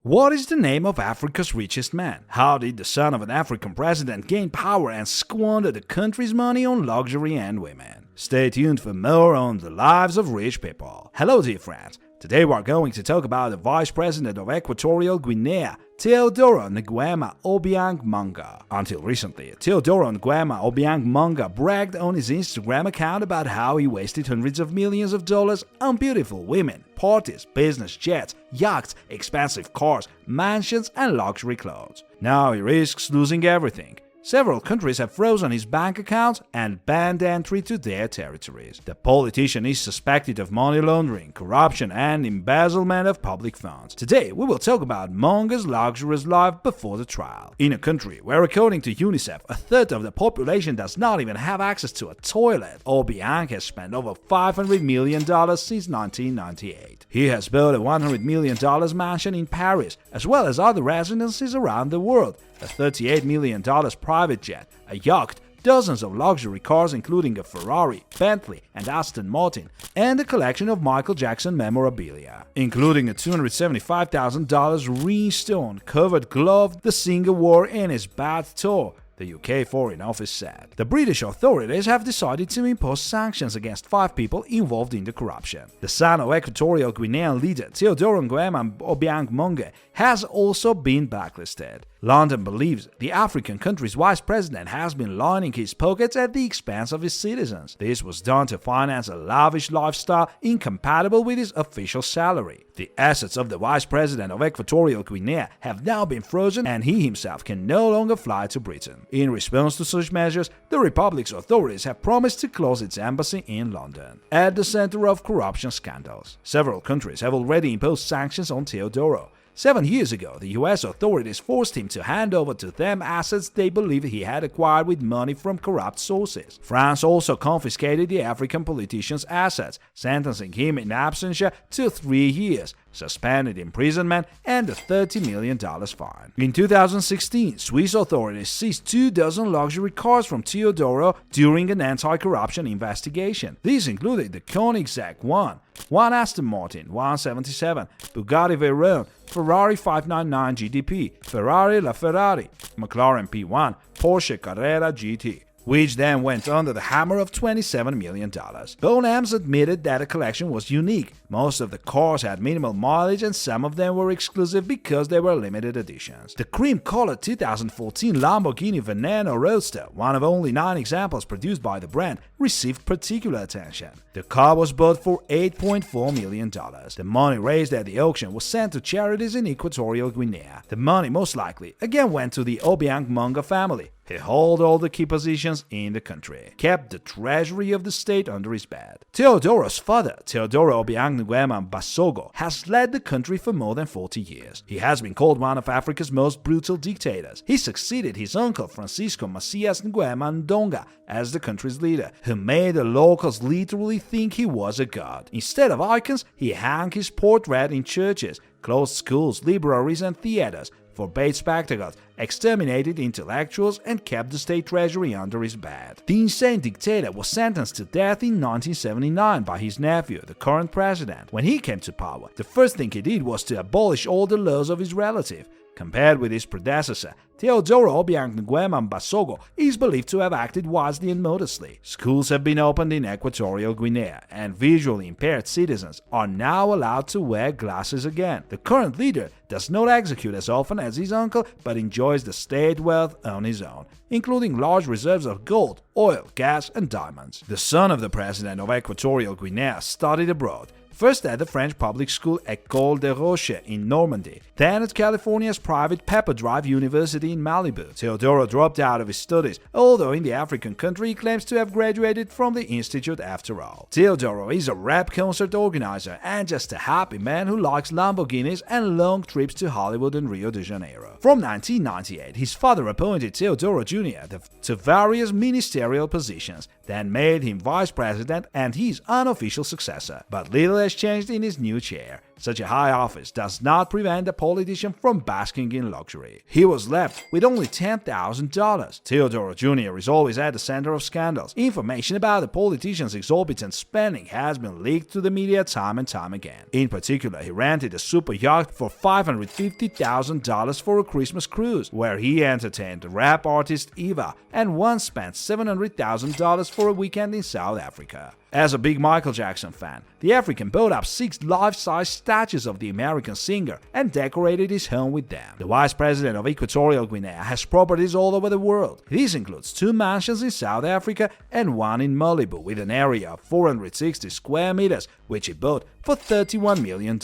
What is the name of Africa's richest man? How did the son of an African president gain power and squander the country's money on luxury and women? Stay tuned for more on the lives of rich people. Hello dear friends, today we are going to talk about the vice president of Equatorial Guinea, Teodoro Nguema Obiang Manga. Until recently, Teodoro Nguema Obiang Manga bragged on his Instagram account about how he wasted hundreds of millions of dollars on beautiful women, parties, business jets, yachts, expensive cars, mansions, and luxury clothes. Now he risks losing everything. Several countries have frozen his bank accounts and banned entry to their territories. The politician is suspected of money laundering, corruption, and embezzlement of public funds. Today, we will talk about Manga's luxurious life before the trial. In a country where, according to UNICEF, a third of the population does not even have access to a toilet, Obiang has spent over $500 million since 1998. He has built a $100 million mansion in Paris, as well as other residences around the world, a $38 million private jet, a yacht, dozens of luxury cars including a Ferrari, Bentley, and Aston Martin, and a collection of Michael Jackson memorabilia, including a $275,000 rhinestone-covered glove the singer wore in his bath tour, the UK Foreign Office said. The British authorities have decided to impose sanctions against 5 people involved in the corruption. The son of Equatorial Guinean leader Teodoro Nguema Obiang Manga has also been blacklisted. London believes the African country's vice president has been lining his pockets at the expense of his citizens. This was done to finance a lavish lifestyle incompatible with his official salary. The assets of the vice president of Equatorial Guinea have now been frozen and he himself can no longer fly to Britain. In response to such measures, the republic's authorities have promised to close its embassy in London, at the center of corruption scandals. Several countries have already imposed sanctions on Teodoro. 7 years ago, the US authorities forced him to hand over to them assets they believed he had acquired with money from corrupt sources. France also confiscated the African politician's assets, sentencing him in absentia to 3 years, suspended imprisonment, and a $30 million fine. In 2016, Swiss authorities seized 24 luxury cars from Teodoro during an anti-corruption investigation. These included the Koenigsegg 1, one Aston Martin 177, Bugatti Veyron, Ferrari 599 GTP, Ferrari LaFerrari, McLaren P1, Porsche Carrera GT, which then went under the hammer of $27 million. Bonems admitted that the collection was unique. Most of the cars had minimal mileage and some of them were exclusive because they were limited editions. The cream-colored 2014 Lamborghini Veneno Roadster, one of only 9 examples produced by the brand, received particular attention. The car was bought for $8.4 million. The money raised at the auction was sent to charities in Equatorial Guinea. The money most likely again went to the Obiang Manga family. He held all the key positions in the country, kept the treasury of the state under his bed. Teodoro's father, Teodoro Obiang Nguema Basogo, has led the country for more than 40 years. He has been called one of Africa's most brutal dictators. He succeeded his uncle Francisco Macias Nguema Ndonga as the country's leader, who made the locals literally think he was a god. Instead of icons, he hung his portrait in churches, closed schools, libraries, and theaters, forbade spectacles, exterminated intellectuals, and kept the state treasury under his bed. The insane dictator was sentenced to death in 1979 by his nephew, the current president. When he came to power, the first thing he did was to abolish all the laws of his relative. Compared with his predecessor, Teodoro Obiang Nguema Basogo is believed to have acted wisely and modestly. Schools have been opened in Equatorial Guinea, and visually impaired citizens are now allowed to wear glasses again. The current leader does not execute as often as his uncle, but enjoys the state wealth on his own, including large reserves of gold, oil, gas, and diamonds. The son of the president of Equatorial Guinea studied abroad, first at the French public school École des Roches in Normandy, then at California's private Pepper Drive University in Malibu. Teodoro dropped out of his studies, although in the African country he claims to have graduated from the institute after all. Teodoro is a rap concert organizer and just a happy man who likes Lamborghinis and long trips to Hollywood and Rio de Janeiro. From 1998, his father appointed Teodoro Jr. to various ministerial positions, then made him vice president and his unofficial successor. But little has changed in his new chair. such a high office does not prevent a politician from basking in luxury. He was left with only $10,000. Teodoro Jr. is always at the center of scandals. Information about the politician's exorbitant spending has been leaked to the media time and time again. In particular, he rented a super yacht for $550,000 for a Christmas cruise, where he entertained the rap artist Eva, and once spent $700,000 for a weekend in South Africa. As a big Michael Jackson fan, the African bought up 6 life-size statues of the American singer and decorated his home with them. The vice president of Equatorial Guinea has properties all over the world. This includes 2 mansions in South Africa and 1 in Malibu with an area of 460 square meters, which he bought for $31 million.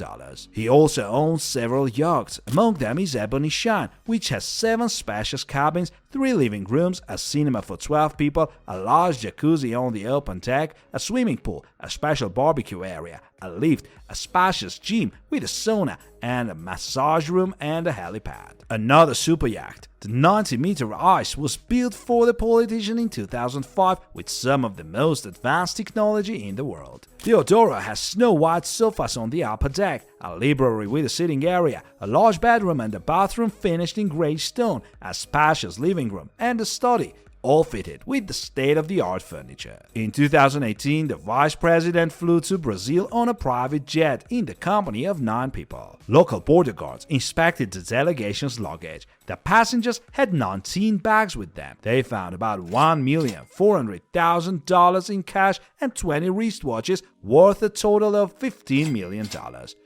He also owns several yachts. Among them is Ebony Shine, which has 7 spacious cabins, 3 living rooms, a cinema for 12 people, a large jacuzzi on the open deck, a swimming pool, a special barbecue area, a lift, a spacious gym with a sauna, and a massage room and a helipad. Another super yacht, the 90-meter Ice, was built for the politician in 2005 with some of the most advanced technology in the world. Teodoro has snow-white sofas on the upper deck, a library with a sitting area, a large bedroom and a bathroom finished in grey stone, a spacious living room, and a study, all fitted with the state-of-the-art furniture. In 2018, the vice president flew to Brazil on a private jet in the company of 9 people. Local border guards inspected the delegation's luggage. The passengers had 19 bags with them. They found about $1,400,000 in cash and 20 wristwatches worth a total of $15 million.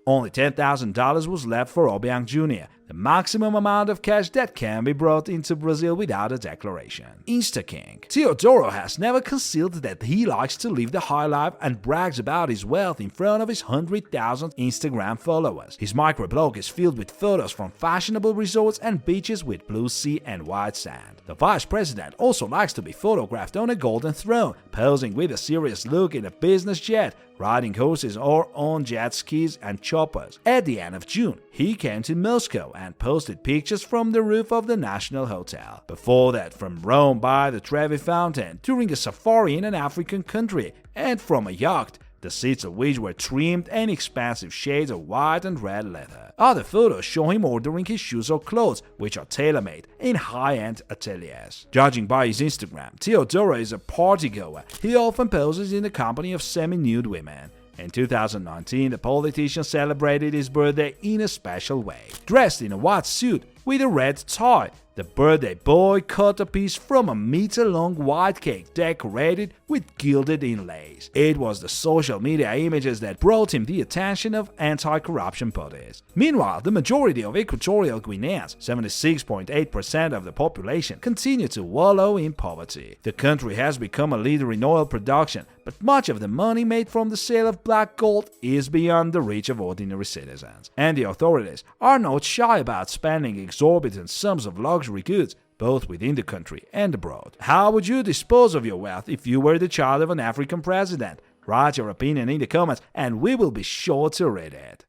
Only $10,000 was left for Obiang Jr., the maximum amount of cash that can be brought into Brazil without a declaration. Insta-king. Teodoro has never concealed that he likes to live the high life and brags about his wealth in front of his 100,000 Instagram followers. His microblog is filled with photos from fashionable resorts and beaches with blue sea and white sand. The vice president also likes to be photographed on a golden throne, posing with a serious look in a business jet, riding horses or on jet skis and choppers. At the end of June, he came to Moscow and posted pictures from the roof of the National Hotel. Before that, from Rome by the Trevi Fountain, during a safari in an African country, and from a yacht, the seats of which were trimmed in expansive shades of white and red leather. Other photos show him ordering his shoes or clothes, which are tailor-made in high-end ateliers. Judging by his Instagram, Teodoro is a partygoer. He often poses in the company of semi-nude women. In 2019, the politician celebrated his birthday in a special way. Dressed in a white suit with a red tie, the birthday boy cut a piece from a meter-long white cake decorated with gilded inlays. It was the social media images that brought him the attention of anti-corruption bodies. Meanwhile, the majority of Equatorial Guineans, 76.8% of the population, continue to wallow in poverty. The country has become a leader in oil production, but much of the money made from the sale of black gold is beyond the reach of ordinary citizens. And the authorities are not shy about spending exorbitant sums of luxury goods, both within the country and abroad. How would you dispose of your wealth if you were the child of an African president? Write your opinion in the comments and we will be sure to read it.